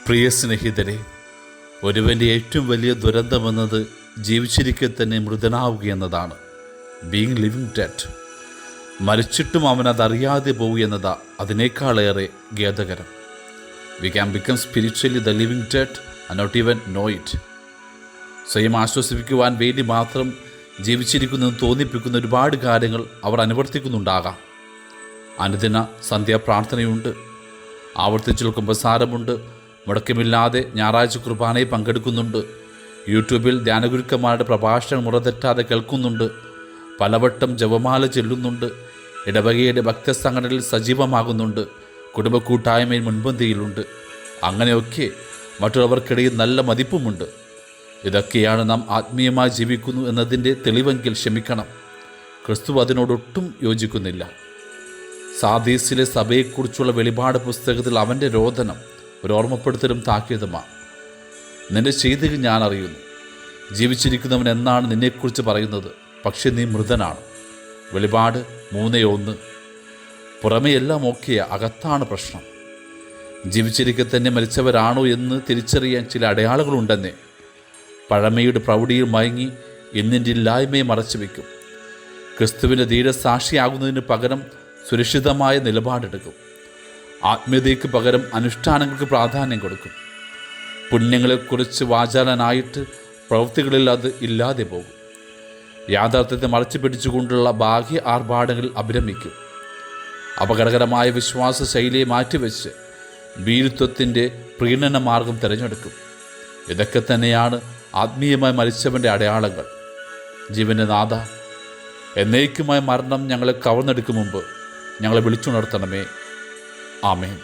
പ്രിയ സ്നേഹിതരെ, ഒരുവൻ്റെ ഏറ്റവും വലിയ ദുരന്തമെന്നത് ജീവിച്ചിരിക്കെ തന്നെ മൃതനാവുക എന്നതാണ്. Being living dead. മരിച്ചിട്ടും അവനതറിയാതെ പോവുകയെന്നതാ അതിനേക്കാളേറെ ഖേദകരം. We can become spiritually the living dead and not even know it. സ്വയം ആശ്വസിപ്പിക്കുവാൻ വേണ്ടി മാത്രം ജീവിച്ചിരിക്കുന്നെന്ന് തോന്നിപ്പിക്കുന്ന ഒരുപാട് കാര്യങ്ങൾ അവർ അനുവർത്തിക്കുന്നുണ്ടാകാം. അനുദിന സന്ധ്യാപ്രാർത്ഥനയുണ്ട്, ആവർത്തിച്ചുള്ള കുമ്പസാരമുണ്ട്, മുടക്കമില്ലാതെ ഞായറാഴ്ച കുർബാനയിൽ പങ്കെടുക്കുന്നുണ്ട്, യൂട്യൂബിൽ ധ്യാനഗുരുക്കന്മാരുടെ പ്രഭാഷണം മുറതെറ്റാതെ കേൾക്കുന്നുണ്ട്, പലവട്ടം ജപമാല ചെല്ലുന്നുണ്ട്, ഇടവകയുടെ ഭക്തസംഘടനയിൽ സജീവമാകുന്നുണ്ട്, കുടുംബ കൂട്ടായ്മയിൽ മുൻപന്തിയിലുണ്ട്. അങ്ങനെയൊക്കെ മറ്റുള്ളവർക്കിടയിൽ നല്ല മതിപ്പുമുണ്ട്. ഇതൊക്കെയാണ് നാം ആത്മീയമായി ജീവിക്കുന്നു എന്നതിൻ്റെ തെളിവെങ്കിൽ ക്ഷമിക്കണം, ക്രിസ്തു അതിനോടൊട്ടും യോജിക്കുന്നില്ല. സാദീസിലെ സഭയെക്കുറിച്ചുള്ള വെളിപാട് പുസ്തകത്തിൽ അവൻ്റെ രോദനം ഒരു ഓർമ്മപ്പെടുത്തലും താക്കീതുമാണ്. നിന്റെ ചെയ്തികൾ ഞാൻ അറിയുന്നു. ജീവിച്ചിരിക്കുന്നവൻ എന്നാണ് നിന്നെക്കുറിച്ച് പറയുന്നത്, പക്ഷെ നീ മൃതനാണ്. വെളിപാട് 3:1. പുറമേ എല്ലാം ഓക്കെയാ, അകത്താണ് പ്രശ്നം. ജീവിച്ചിരിക്കെ തന്നെ മരിച്ചവരാണോ എന്ന് തിരിച്ചറിയാൻ ചില അടയാളങ്ങളുണ്ടെന്നേ. പഴമയുടെ പ്രൗഢിയിൽ മയങ്ങി ഇന്നിൻ്റെ ഇല്ലായ്മയെ മറച്ചു വയ്ക്കും. ക്രിസ്തുവിൻ്റെ ധീരസാക്ഷിയാകുന്നതിന് പകരം സുരക്ഷിതമായ നിലപാടെടുക്കും. ആത്മീയതയ്ക്ക് പകരം അനുഷ്ഠാനങ്ങൾക്ക് പ്രാധാന്യം കൊടുക്കും. പുണ്യങ്ങളെക്കുറിച്ച് വാചാലനായിട്ട് പ്രവൃത്തികളിൽ അത് ഇല്ലാതെ പോകും. യാഥാർത്ഥ്യത്തെ മറച്ചു പിടിച്ചുകൊണ്ടുള്ള ബാഹ്യ ആർഭാടങ്ങളിൽ അഭിരമിക്കും. അപകടകരമായ വിശ്വാസ ശൈലിയെ മാറ്റിവെച്ച് ഭീരുത്വത്തിൻ്റെ പ്രീണന മാർഗം തിരഞ്ഞെടുക്കും. ഇതൊക്കെ തന്നെയാണ് ആത്മീയമായി മരിച്ചവൻ്റെ അടയാളങ്ങൾ. ജീവൻ്റെ നാഥ, എന്നേക്കുമായ മരണം ഞങ്ങളെ കവർന്നെടുക്കും മുമ്പ് ഞങ്ങളെ വിളിച്ചുണർത്തണമേ. ആമേൻ.